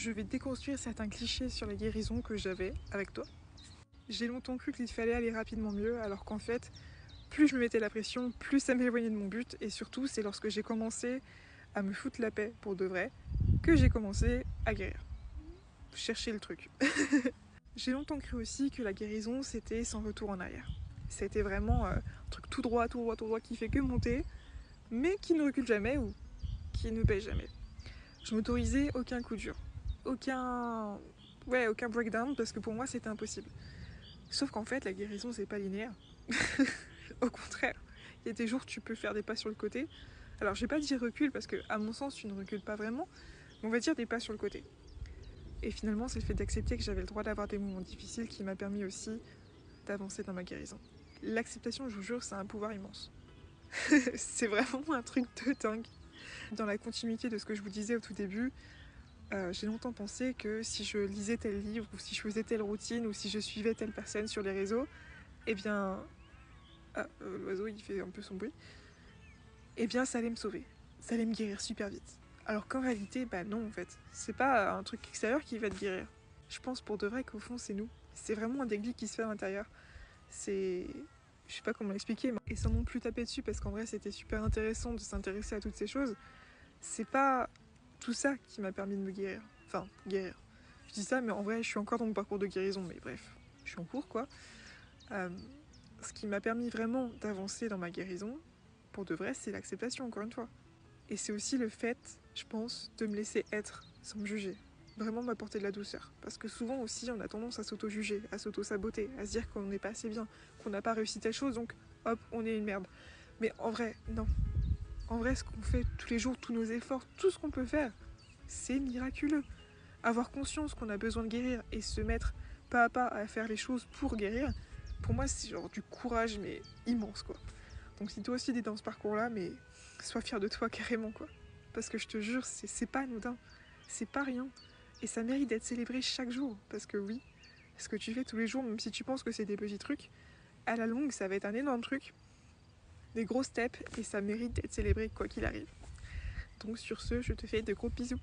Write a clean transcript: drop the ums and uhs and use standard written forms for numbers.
je vais déconstruire certains clichés sur la guérison que j'avais avec toi. J'ai longtemps cru qu'il fallait aller rapidement mieux, alors qu'en fait, plus je me mettais la pression, plus ça m'éloignait de mon but, et surtout, c'est lorsque j'ai commencé à me foutre la paix pour de vrai, que j'ai commencé à guérir. Chercher le truc. J'ai longtemps cru aussi que la guérison, c'était sans retour en arrière. C'était vraiment un truc tout droit, tout droit, tout droit, qui fait que monter, mais qui ne recule jamais ou qui ne baisse jamais. Je m'autorisais aucun coup dur, aucun breakdown, parce que pour moi, c'était impossible. Sauf qu'en fait, la guérison, c'est pas linéaire. Au contraire, il y a des jours où tu peux faire des pas sur le côté. Alors, je vais pas dire recul, parce que, à mon sens, tu ne recules pas vraiment, mais on va dire des pas sur le côté. Et finalement, c'est le fait d'accepter que j'avais le droit d'avoir des moments difficiles qui m'a permis aussi d'avancer dans ma guérison. L'acceptation, je vous jure, c'est un pouvoir immense. C'est vraiment un truc de dingue. Dans la continuité de ce que je vous disais au tout début, j'ai longtemps pensé que si je lisais tel livre, ou si je faisais telle routine, ou si je suivais telle personne sur les réseaux, eh bien... l'oiseau, il fait un peu son bruit. Eh bien, ça allait me sauver. Ça allait me guérir super vite. Alors qu'en réalité, bah non, en fait. C'est pas un truc extérieur qui va te guérir. Je pense pour de vrai qu'au fond, c'est nous. C'est vraiment un déclic qui se fait à l'intérieur. C'est... Je sais pas comment l'expliquer, mais... et sans non plus taper dessus, parce qu'en vrai, c'était super intéressant de s'intéresser à toutes ces choses. C'est pas tout ça qui m'a permis de me guérir. Enfin, guérir. Je dis ça, mais en vrai, je suis encore dans mon parcours de guérison, mais bref, je suis en cours, quoi. Ce qui m'a permis vraiment d'avancer dans ma guérison, pour de vrai, c'est l'acceptation, encore une fois. Et c'est aussi le fait, je pense, de me laisser être, sans me juger. Vraiment m'apporter de la douceur. Parce que souvent aussi, on a tendance à s'auto-juger, à s'auto-saboter, à se dire qu'on n'est pas assez bien, qu'on n'a pas réussi telle chose, donc hop, on est une merde. Mais en vrai, non. En vrai, ce qu'on fait tous les jours, tous nos efforts, tout ce qu'on peut faire, c'est miraculeux. Avoir conscience qu'on a besoin de guérir et se mettre pas à pas à faire les choses pour guérir, pour moi, c'est genre du courage, mais immense, quoi. Donc si toi aussi t'es dans ce parcours-là, mais sois fier de toi carrément, quoi. Parce que je te jure, c'est pas anodin. C'est pas rien. Et ça mérite d'être célébré chaque jour. Parce que oui, ce que tu fais tous les jours, même si tu penses que c'est des petits trucs, à la longue, ça va être un énorme truc. Des gros steps, et ça mérite d'être célébré quoi qu'il arrive. Donc sur ce, je te fais de gros bisous.